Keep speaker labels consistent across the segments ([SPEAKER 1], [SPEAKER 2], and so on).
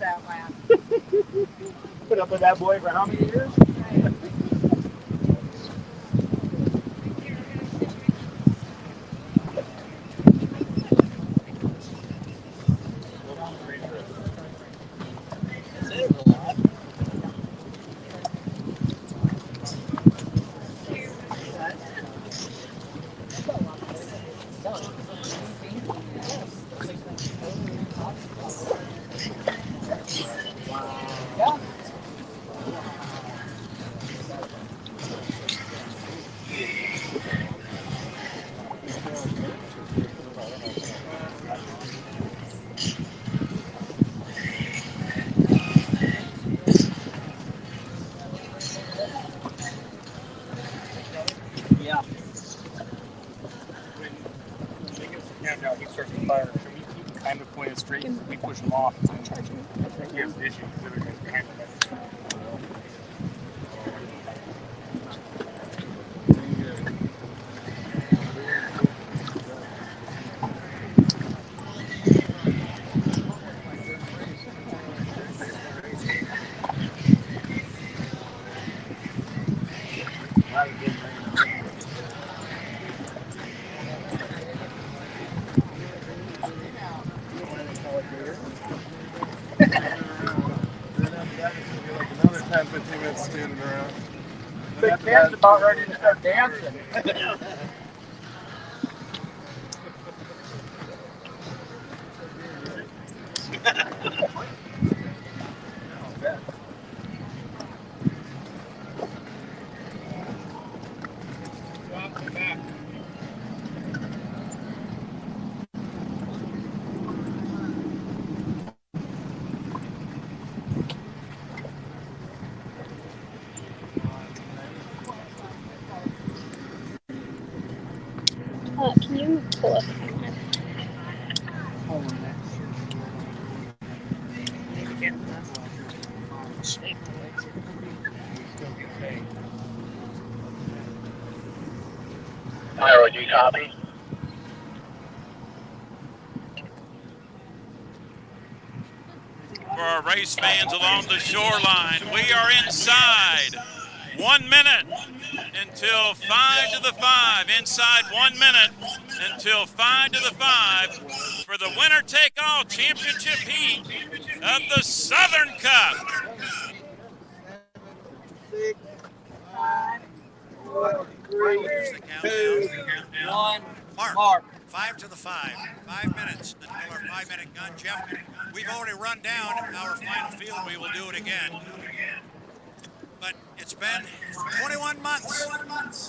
[SPEAKER 1] that lad.
[SPEAKER 2] Put up with that boy for how many years? Yeah. When they get some count down, he starts to fire. He can kind of point it straight. We push him off. He has issues. The other guy's behind him.
[SPEAKER 3] Another 10, 15 minutes standing around.
[SPEAKER 2] The kid's about ready to start dancing.
[SPEAKER 4] Can you pull up?
[SPEAKER 2] Harold, you copy?
[SPEAKER 5] For our race fans along the shoreline, we are inside. 1 minute until 5 to the 5. Inside 1 minute until 5 to the 5 for the winner take all championship heat of the Southern Cup.
[SPEAKER 2] 6, 5, 4, 3,
[SPEAKER 6] Here's the countdown.
[SPEAKER 2] 1.
[SPEAKER 6] Mark. 5 to the 5. 5 minutes until our 5-minute gun. Jeff, we've already run down our final field. We will do it again. But it's been 21 months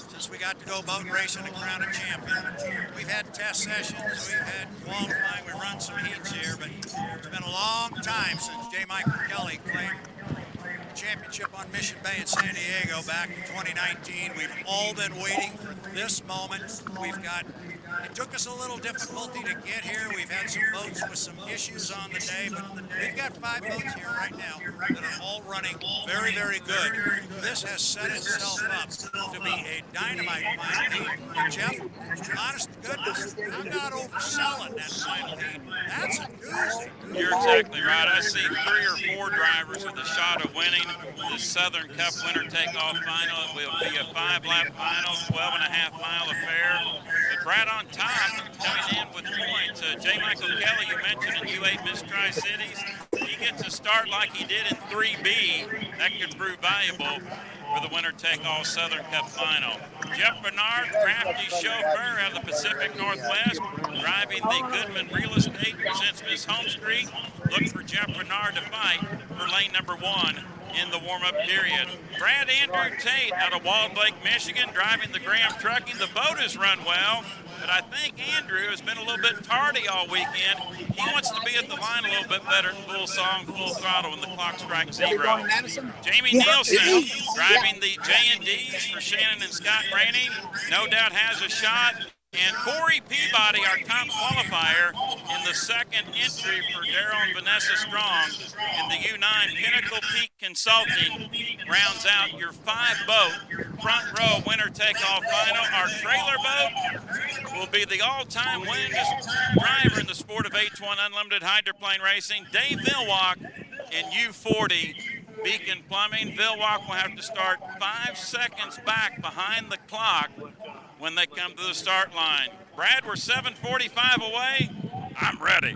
[SPEAKER 6] since we got to go boat racing and crown a champion. We've had test sessions, we've had qualifying, we've run some heats here, but it's been a long time since J. Michael Kelly claimed the championship on Mission Bay in San Diego back in 2019. We've all been waiting for this moment. It took us a little difficulty to get here. We've had some boats with some issues on the day, but we've got 5 boats here right now that are all running very, very good. This has set itself up to be a dynamite final heat. And Jeff, honest to goodness, I'm not overselling that final heat. That's a doozy.
[SPEAKER 5] You're exactly right. I see 3 or 4 drivers with a shot of winning the Southern Cup winner take-all final. It will be a 5-lap final, 12.5-mile affair. But right on top, coming in with points, J. Michael Kelly, you mentioned in U8 Miss Tri-Cities. He gets a start like he did in 3B. That could prove valuable for the winner-take-all Southern Cup final. Jeff Bernard, crafty chauffeur out of the Pacific Northwest, driving the Goodman Real Estate, presents Miss Home Street. Look for Jeff Bernard to fight for lane number 1 in the warm-up period. Brad Andrew Tate out of Walled Lake, Michigan, driving the Graham Trucking. The boat has run well, but I think Andrew has been a little bit tardy all weekend. He wants to be at the line a little bit better, full song, full throttle when the clock strikes 0. Jamie Nielsen driving the J&Ds for Shannon and Scott Rainey. No doubt has a shot. And Corey Peabody, our top qualifier in the second entry for Daryl and Vanessa Strong in the U9 Pinnacle Peak Consulting, rounds out your 5-boat front row winner-take-all final. Our trailer boat will be the all-time winningest driver in the sport of H1 Unlimited Hydroplane Racing, Dave Milwalk, in U40, Beacon Plumbing. Vilwalk will have to start 5 seconds back behind the clock when they come to the start line. Brad, we're 7:45 away. I'm ready.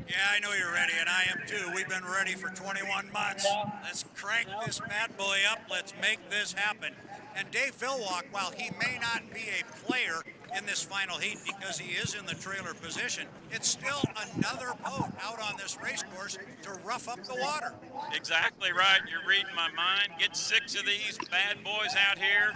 [SPEAKER 6] Yeah, I know you're ready, and I am too. We've been ready for 21 months. Let's crank this bad boy up. Let's make this happen. And Dave Vilwalk, while he may not be a player in this final heat because he is in the trailer position, it's still another boat out on this race course to rough up the water.
[SPEAKER 5] Exactly right. You're reading my mind. Get 6 of these bad boys out here.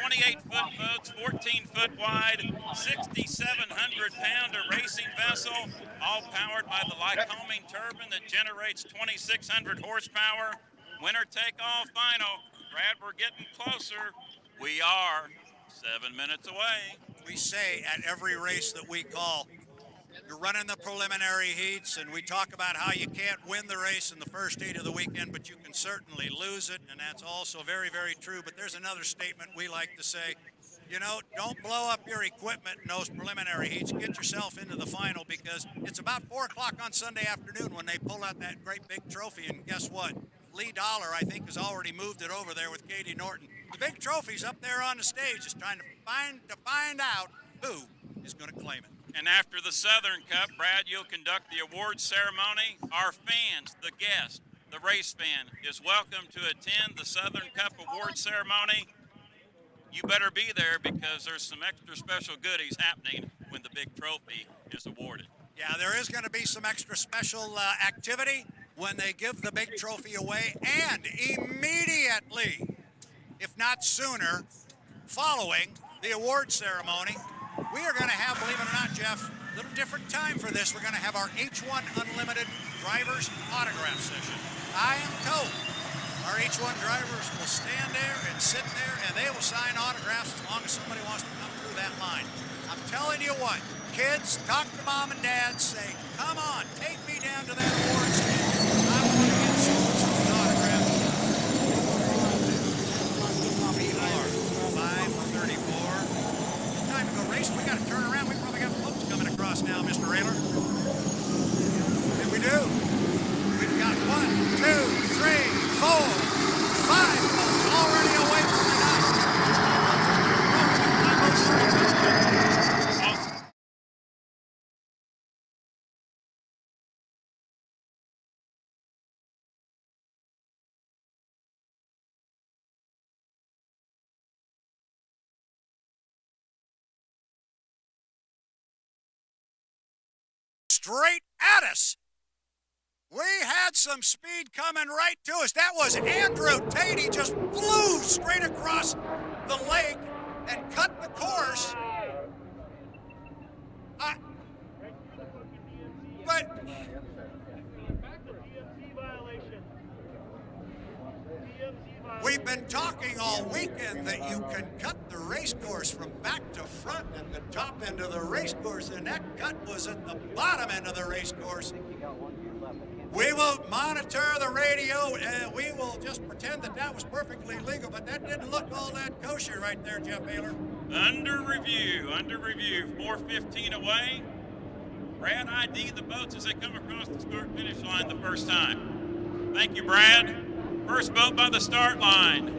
[SPEAKER 5] 28-foot boats, 14-foot wide, 6,700-pounder racing vessel, all powered by the Lycoming turbine that generates 2,600 horsepower. Winner take-all final. Brad, we're getting closer. We are 7 minutes away.
[SPEAKER 6] We say at every race that we call, you're running the preliminary heats, and we talk about how you can't win the race in the first heat of the weekend, but you can certainly lose it, and that's also very, very true. But there's another statement we like to say, you know, don't blow up your equipment in those preliminary heats. Get yourself into the final, because it's about 4 o'clock on Sunday afternoon when they pull out that great big trophy, and guess what? Lee Dollar, I think, has already moved it over there with Katie Norton. The big trophy's up there on the stage, just trying to find out who is going to claim it.
[SPEAKER 5] And after the Southern Cup, Brad, you'll conduct the awards ceremony. Our fans, the guests, the race fan, is welcome to attend the Southern Cup awards ceremony. You better be there, because there's some extra special goodies happening when the big trophy is awarded.
[SPEAKER 6] Yeah, there is going to be some extra special activity when they give the big trophy away, and immediately, if not sooner, following the award ceremony, we are going to have, believe it or not, Jeff, a little different time for this. We're going to have our H1 Unlimited Drivers Autograph Session. I am told our H1 drivers will stand there and sit there, and they will sign autographs as long as somebody wants to come through that line. I'm telling you what, kids, talk to mom and dad, say, come on, take me down to that award stand. I want to get someone's autograph. We are 5:34. It's time to go racing. We got to turn around. We probably got boats coming across now, Mr. Rayler. And we do. We've got 1, 2, 3, 4, 5 boats already away from the dock. Straight at us. We had some speed coming right to us. That was Andrew Tate. He just flew straight across the lake and cut the course. But we've been talking all weekend that you can cut the race course from back to front at the top end of the race course, and that cut was at the bottom end of the race course. We will monitor the radio, and we will just pretend that that was perfectly legal, but that didn't look all that kosher right there, Jeff Baylor.
[SPEAKER 5] Under review, 4:15 away. Brad ID the boats as they come across the start-finish line the first time. Thank you, Brad. First boat by the start line.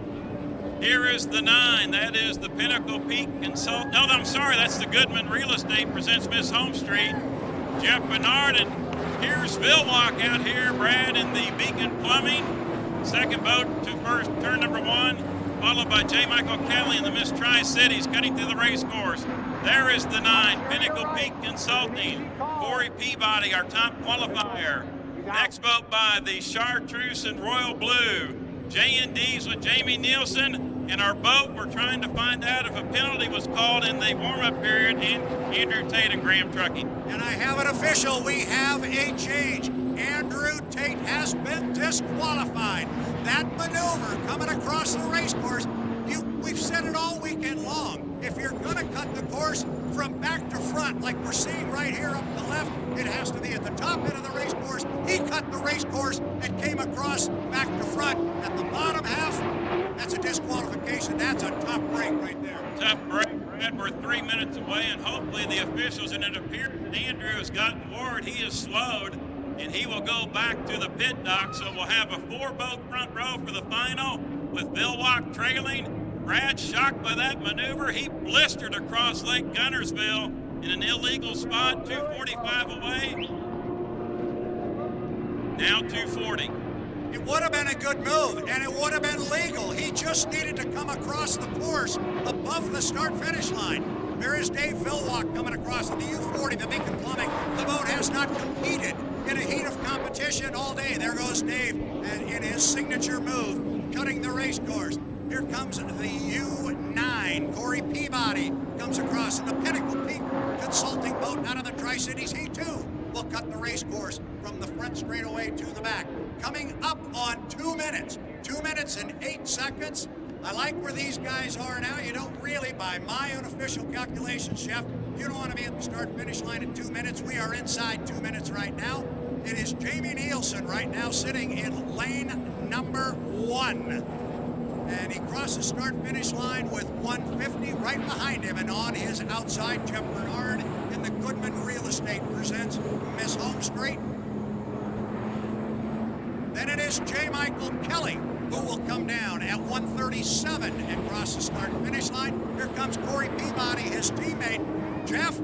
[SPEAKER 5] Here is the 9. That is the Pinnacle Peak Consult. No, I'm sorry. That's the Goodman Real Estate presents Miss Home Street. Jeff Bernard, and here's Vilwalk out here. Brad in the Beacon Plumbing. Second boat to first turn number 1, followed by J. Michael Kelly in the Miss Tri-Cities cutting through the race course. There is the 9, Pinnacle Peak Consulting. Corey Peabody, our top qualifier. Next boat by the Chartreuse and Royal Blue. J&D's with Jamie Nielsen. And our boat, we're trying to find out if a penalty was called in the warm-up period in Andrew Tate and Graham Trucking.
[SPEAKER 6] And I have it official. We have a change. Andrew Tate has been disqualified. That maneuver coming across the race course, we've said it all weekend long. If you're going to cut the course from back to front, like we're seeing right here up the left, it has to be at the top end of the race course. He cut the race course and came across back to front. At the bottom half, that's a disqualification. That's a tough break right there.
[SPEAKER 5] Tough break, Brad. We're 3 minutes away, and hopefully the officials, and it appears Andrew has gotten word he is slowed. and he will go back to the pit dock. So we'll have a 4-boat front row for the final with Vilwalk trailing. Brad, shocked by that maneuver, he blistered across Lake Guntersville in an illegal spot, 245 away. Now 240.
[SPEAKER 6] It would have been a good move, and it would have been legal. He just needed to come across the course above the start-finish line. There is Dave Vilwalk coming across on the U40, the Beacon Plumbing. The boat has not competed in a heat of competition all day. There goes Dave, and in his signature move, cutting the race course. Here comes the U9. Corey Peabody comes across in the Pinnacle Peak Consulting boat out of the Tri-Cities. He, too, will cut the race course from the front straightaway to the back. Coming up on 2 minutes. 2 minutes and 8 seconds. I like where these guys are now. You don't really, by my unofficial calculations, Chef, you don't want to be at the start-finish line in 2 minutes. We are inside 2 minutes right now. It is Jamie Nielsen right now sitting in lane number 1. And he crosses start-finish line with 150 right behind him, and on his outside, Jeff Bernard in the Goodman Real Estate presents Miss Home Street. Then it is J. Michael Kelly, who will come down at 137 and cross the start-finish line. Here comes Corey Peabody, his teammate. Jeff,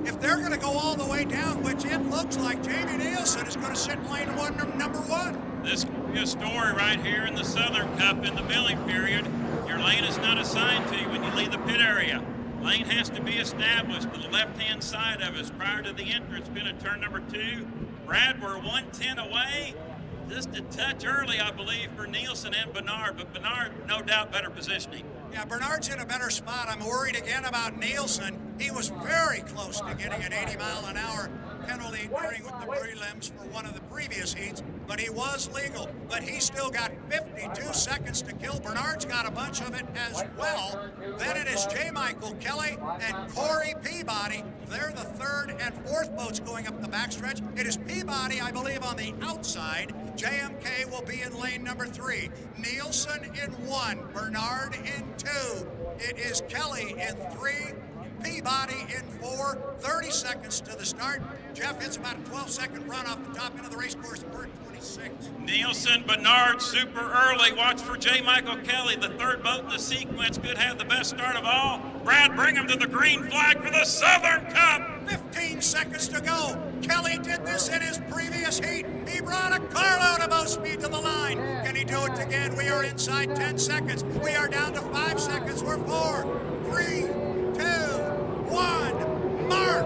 [SPEAKER 6] if they're going to go all the way down, which it looks like, Jamie Nielsen is going to sit in lane 1, number 1.
[SPEAKER 5] This could be a story right here in the Southern Cup in the milling period. Your lane is not assigned to you when you leave the pit area. Lane has to be established to the left-hand side of us prior to the entrance pin at turn number 2. Brad, we're 110 away. Just a touch early, I believe, for Nielsen and Bernard, but Bernard, no doubt, better positioning.
[SPEAKER 6] Yeah, Bernard's in a better spot. I'm worried again about Nielsen. He was very close to getting an 80-mile-an-hour penalty during the prelims for one of the previous heats, but he was legal. But he still got 52 seconds to kill. Bernard's got a bunch of it as well. Then it is J. Michael Kelly and Corey Peabody. They're the 3rd and 4th boats going up the backstretch. It is Peabody, I believe, on the outside. JMK will be in lane number 3. Nielsen in 1. Bernard in 2. It is Kelly in 3. Peabody in 4, 30 seconds to the start. Jeff hits about a 12-second run off the top end of the race course, and we're at 26.
[SPEAKER 5] Nielsen, Bernard, super early. Watch for J. Michael Kelly, the 3rd boat in the sequence. Could have the best start of all. Brad, bring him to the green flag for the Southern Cup.
[SPEAKER 6] 15 seconds to go. Kelly did this in his previous heat. He brought a carload of boat speed to the line. Can he do it again? We are inside 10 seconds. We are down to 5 seconds. We're 4, 3, 2, 1, mark!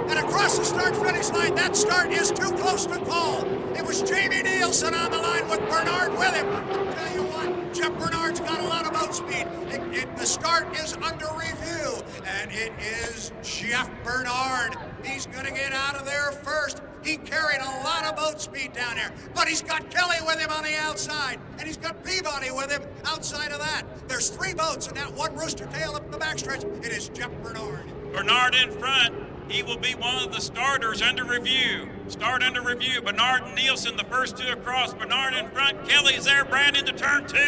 [SPEAKER 6] And across the start-finish line, that start is too close to call. It was Jamie Nielsen on the line with Bernard with him. I'll tell you what, Jeff Bernard's got a lot of boat speed. The start is under review, and it is Jeff Bernard. He's going to get out of there first. He carried a lot of boat speed down there, but he's got Kelly with him on the outside, and he's got Peabody with him outside of that. There's 3 boats and that 1 rooster tail up the backstretch. It is Jeff Bernard.
[SPEAKER 5] Bernard in front. He will be one of the starters under review. Start under review. Bernard and Nielsen, the first 2 across. Bernard in front. Kelly's there. Brad into turn 2.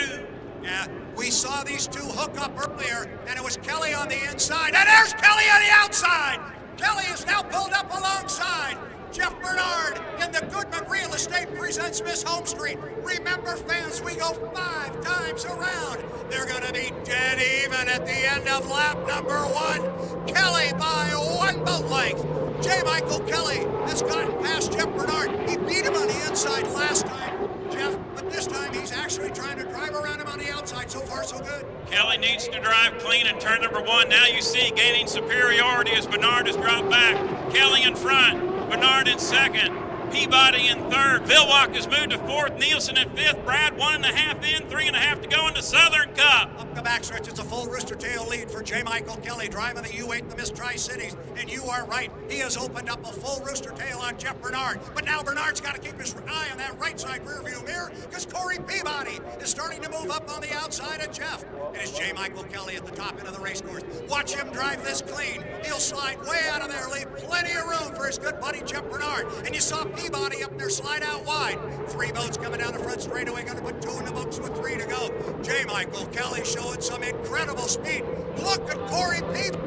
[SPEAKER 6] Yeah, we saw these 2 hook up earlier, and it was Kelly on the inside, and there's Kelly on the outside. Kelly is now pulled up alongside Jeff Bernard in the Goodman Real Estate presents Miss Home Street. Remember, fans, we go 5 times around. They're going to be dead even at the end of lap number 1. Kelly by 1 boat length. J. Michael Kelly has gotten past Jeff Bernard. He beat him on the inside last time, Jeff, but this time he's actually trying to drive around him on the outside. So far, so good.
[SPEAKER 5] Kelly needs to drive clean in turn number 1. Now you see gaining superiority as Bernard has dropped back. Kelly in front. Bernard in 2nd, Peabody in 3rd. Vilwalk has moved to 4th, Nielsen in 5th. Brad 1.5 in, 3.5 to go in the Southern Cup.
[SPEAKER 6] Up the backstretch, it's a full rooster tail lead for J. Michael Kelly driving the U8, the Miss Tri-Cities. And you are right, he has opened up a full rooster tail on Jeff Bernard. But now Bernard's got to keep his eye on that right side rear view mirror because Corey Peabody is starting to move up on the outside of Jeff. It is J. Michael Kelly at the top end of the race course. Watch him drive this clean. He'll slide way out of there, leave plenty of room for his good buddy Jeff Bernard. And you saw Peabody up there slide out wide. 3 boats coming down the front straightaway, going to put 2 in the books with 3 to go. J. Michael Kelly showing some incredible speed. Look at Corey Peabody.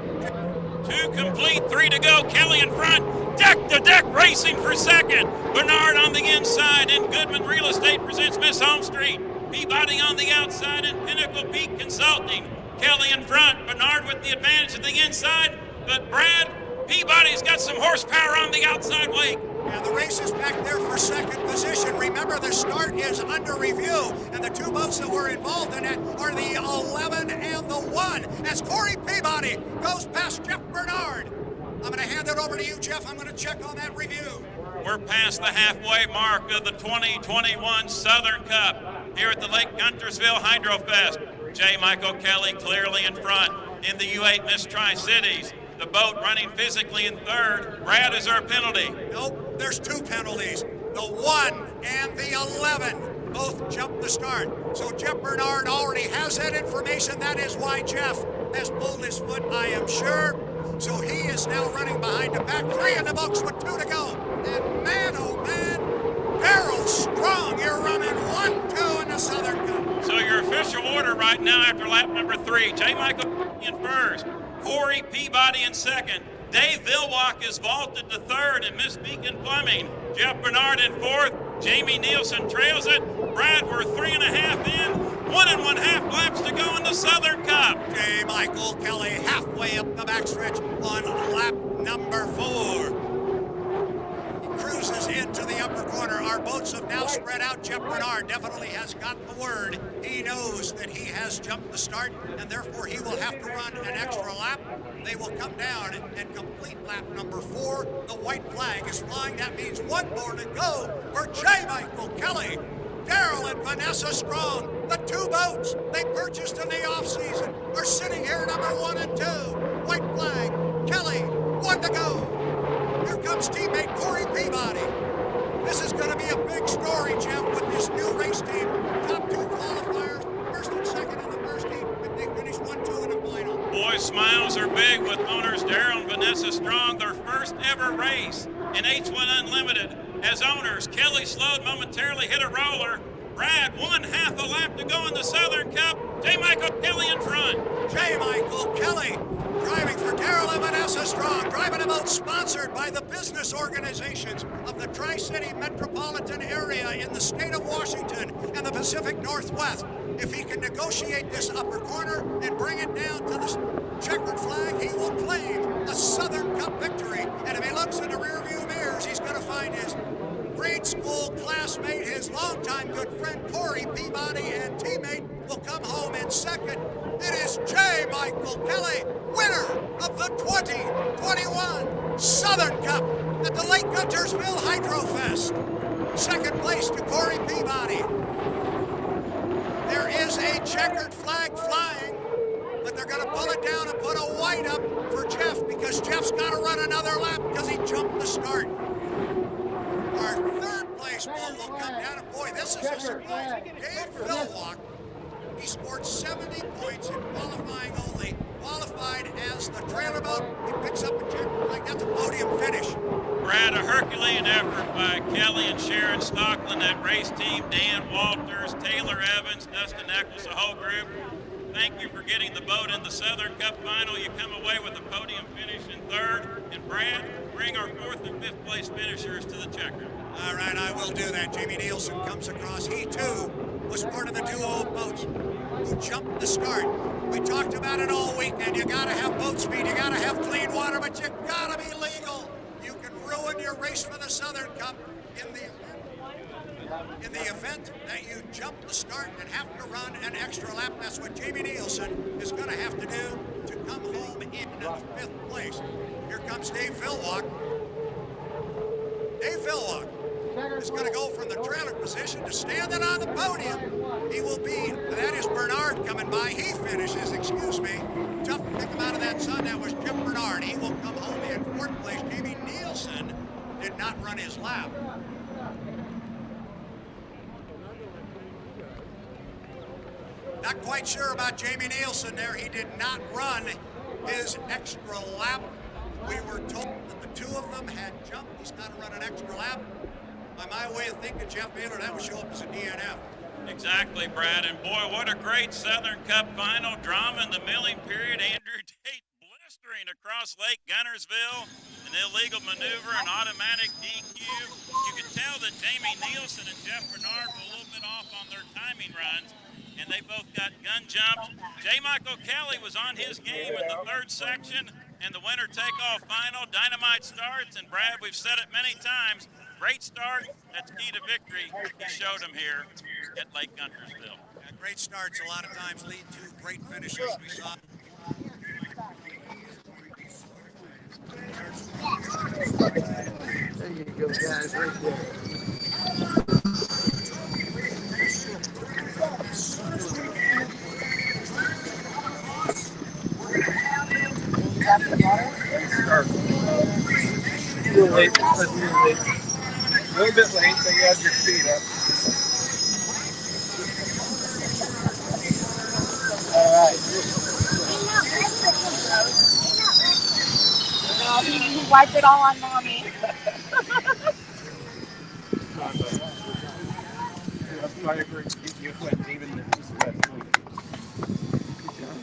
[SPEAKER 5] 2 complete, 3 to go. Kelly in front. Down deck racing for second. Bernard on the inside, and Goodman Real Estate presents Miss Home Street. Peabody on the outside, and Pinnacle Peak Consulting. Kelly in front, Bernard with the advantage of the inside, but Brad, Peabody's got some horsepower on the outside wake.
[SPEAKER 6] And the race is back there for second position. Remember, the start is under review, and the two boats that were involved in it are the 11 and the 1. As Corey Peabody goes past Jeff Bernard. I'm going to hand it over to you, Jeff. I'm going to check on that review.
[SPEAKER 5] We're past the halfway mark of the 2021 Southern Cup here at the Lake Guntersville Hydrofest. J. Michael Kelly clearly in front in the U8 Miss Tri-Cities. The boat running physically in third. Brad, is there a penalty?
[SPEAKER 6] Nope, there's two penalties. The 1 and the 11 both jumped the start. So Jeff Bernard already has that information. That is why Jeff has pulled his foot, I am sure. So he is now running behind the pack. 3 in the books with 2 to go. And man, oh man, Daryl Strong, you're running 1-2 in the Southern Cup.
[SPEAKER 5] So your official order right now after lap number 3, J. Michael in first, Corey Peabody in second, Dave Vilwalk is vaulted to third, and Miss Beacon Plumbing, Jeff Bernard in fourth, Jamie Nielsen trails it, Brad, we're 3.5 in, 1 1/2 laps to go in the Southern Cup.
[SPEAKER 6] J. Michael Kelly halfway up the backstretch on lap number 4. Cruises into the upper corner. Our boats have now spread out. Jeff Bernard definitely has got the word. He knows that he has jumped the start, and therefore he will have to run an extra lap. They will come down and complete lap number 4. The white flag is flying. That means 1 more to go for J. Michael Kelly. Daryl and Vanessa Strong, the 2 boats they purchased in the offseason, are sitting here number 1 and 2. White flag, Kelly, 1 to go. Here comes teammate Corey Peabody. This is going to be a big story, Jeff, with this new race team. Top 2 qualifiers, first and second in the first heat, if they finish 1-2 in the final.
[SPEAKER 5] Boys' smiles are big with owners Daryl and Vanessa Strong, their first ever race in H1 Unlimited. As owners, Kelly slowed momentarily, hit a roller. Brad, 1/2 a lap to go in the Southern Cup. J. Michael Kelly in front.
[SPEAKER 6] J. Michael Kelly driving for Daryl and Vanessa Strong, driving a boat sponsored by the business organizations of the Tri-City metropolitan area in the state of Washington and the Pacific Northwest. If he can negotiate this upper corner and bring it down to the checkered flag, he will claim a Southern Cup victory. And if he looks in the rearview mirrors, he's going to find his grade school classmate, his longtime good friend Corey Peabody, and teammate will come home in second. It is J. Michael Kelly, winner of the 2021 Southern Cup at the Lake Guntersville Hydrofest. Second place to Corey Peabody. There is a checkered flag flying, but they're going to pull it down and put a white up for Jeff because Jeff's got to run another lap because he jumped the start. Our third place ball will come down, and boy, this is a surprise. Dave Vilwalk, he scored 70 points in qualifying only, qualified as the trailer boat. He picks up a check like that's a podium finish.
[SPEAKER 5] Brad, a Herculean effort by Kelly and Sharon Stockland, that race team, Dan Walters, Taylor Evans, Dustin Eccles, the whole group. Thank you for getting the boat in the Southern Cup final. You come away with a podium finish in third. And Brad, bring our 4th and 5th place finishers to the checker.
[SPEAKER 6] All right, I will do that. Jamie Nielsen comes across. He, too, was part of the duo of boats who jumped the start. We talked about it all weekend. You got to have boat speed. You got to have clean water, but you got to be legal. You can ruin your race for the Southern Cup in the event that you jump the start and have to run an extra lap. That's what Jamie Nielsen is going to have to do to come home in 5th place. Here comes Dave Vilwalk. Dave Vilwalk is going to go from the trailer position to standing on the podium. He will be, that is Bernard coming by. He finishes, excuse me. Tough to pick him out of that sun. That was Jeff Bernard. He will come home in 4th place. Jamie Nielsen did not run his lap. Not quite sure about Jamie Nielsen there. He did not run his extra lap. We were told that the 2 of them had jumped. He's got to run an extra lap. By my way of thinking, Jeff Baylor, that would show up as a DNF.
[SPEAKER 5] Exactly, Brad. And boy, what a great Southern Cup final drama in the milling period. Andrew Tate blessed blistering across Lake Guntersville, an illegal maneuver, an automatic DQ. You could tell that Jamie Nielsen and Jeff Bernard were a little bit off on their timing runs, and they both got gun jumps. J. Michael Kelly was on his game in the third section, and the winner take-off final. Dynamite starts, and Brad, we've said it many times, great start, that's key to victory. He showed them here at Lake Guntersville.
[SPEAKER 6] Yeah, great starts a lot of times lead to great finishes. We saw.
[SPEAKER 1] There you go, guys, right there.
[SPEAKER 3] Real late. Real late. A little bit late, but you have your feet up.
[SPEAKER 1] All right.
[SPEAKER 4] He wiped it all on mommy.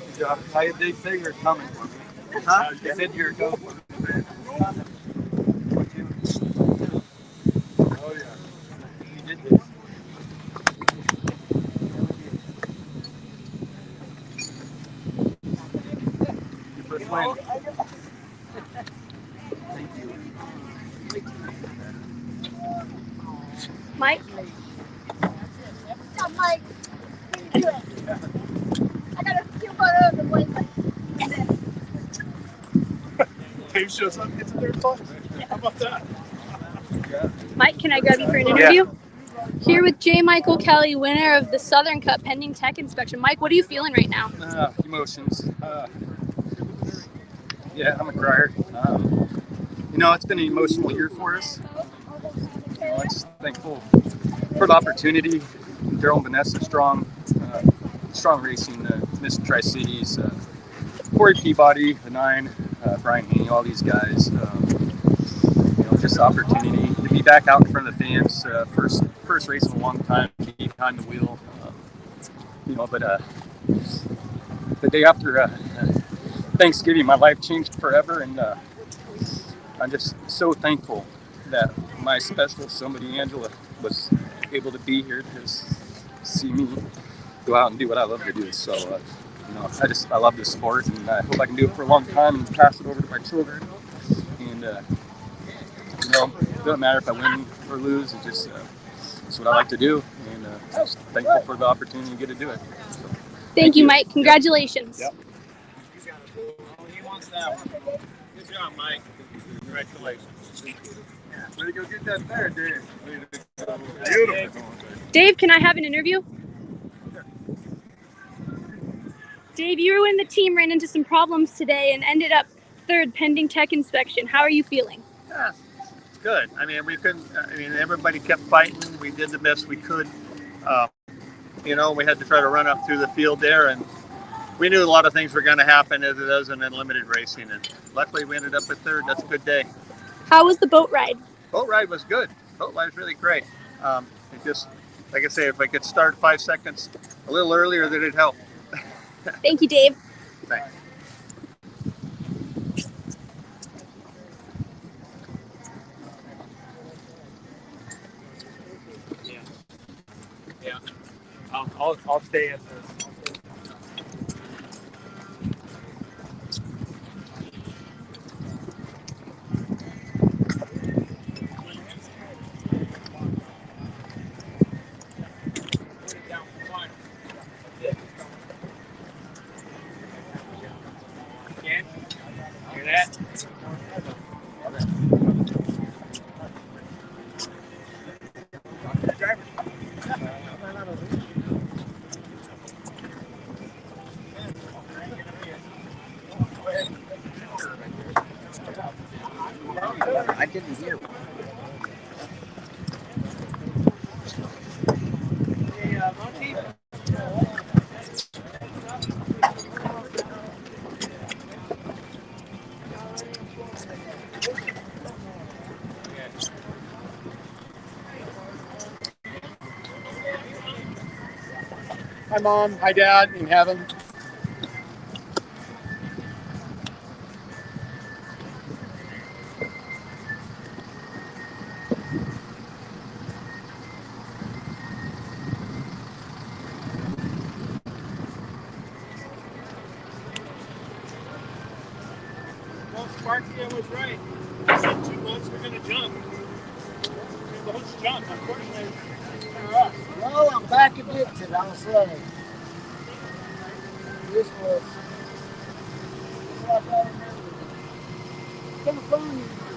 [SPEAKER 1] Good job. They say you're coming for me. Huh? They said you're going for me.
[SPEAKER 3] Oh, yeah.
[SPEAKER 1] You did this. Your first win. Thank you.
[SPEAKER 4] Mike? Mike. I got a few photos of the boys.
[SPEAKER 3] Dave shows up, gets a third place. How about that?
[SPEAKER 4] Mike, can I grab you for an interview? Here with J. Michael Kelly, winner of the Southern Cup pending tech inspection. Mike, what are you feeling right now?
[SPEAKER 7] Emotions. Yeah, I'm a crier. It's been an emotional year for us. I'm just thankful for the opportunity. Daryl and Vanessa Strong Racing, Miss Tri-Cities, Corey Peabody, the 9, Brian Haney, all these guys. Just the opportunity to be back out in front of the fans. First race in a long time, to be behind the wheel. But the day after Thanksgiving, my life changed forever, and I'm just so thankful that my special somebody, Angela, was able to be here to see me go out and do what I love to do. So, I love this sport, and I hope I can do it for a long time and pass it over to my children. And it doesn't matter if I win or lose. It's what I like to do, and just thankful for the opportunity to get to do it. So,
[SPEAKER 4] Thank you, Mike. Congratulations.
[SPEAKER 7] Yep.
[SPEAKER 3] He wants that one. Good job, Mike. Congratulations. Way to go get that there, Dave. Beautiful.
[SPEAKER 4] Dave, can I have an interview? Dave, you and the team ran into some problems today and ended up third pending tech inspection. How are you feeling?
[SPEAKER 8] Yeah, it's good. Everybody kept fighting. We did the best we could. We had to try to run up through the field there, and we knew a lot of things were going to happen as it does in unlimited racing. And luckily, we ended up at third. That's a good day.
[SPEAKER 4] How was the boat ride?
[SPEAKER 8] Boat ride was good. Boat ride was really great. It just, like I say, if I could start 5 seconds a little earlier, then it'd help.
[SPEAKER 4] Thank you, Dave.
[SPEAKER 8] Thanks.
[SPEAKER 2] Yeah. I'll stay at the. Hear that?
[SPEAKER 1] I didn't hear.
[SPEAKER 2] Hi, Mom. Hi, Dad. In heaven.
[SPEAKER 3] Sparky, I was right. I said 2 months we're gonna jump. The hook's jump, unfortunately, for us.
[SPEAKER 9] Well, I'm back addicted, I'll say. This was what I remember. It's kind of fun.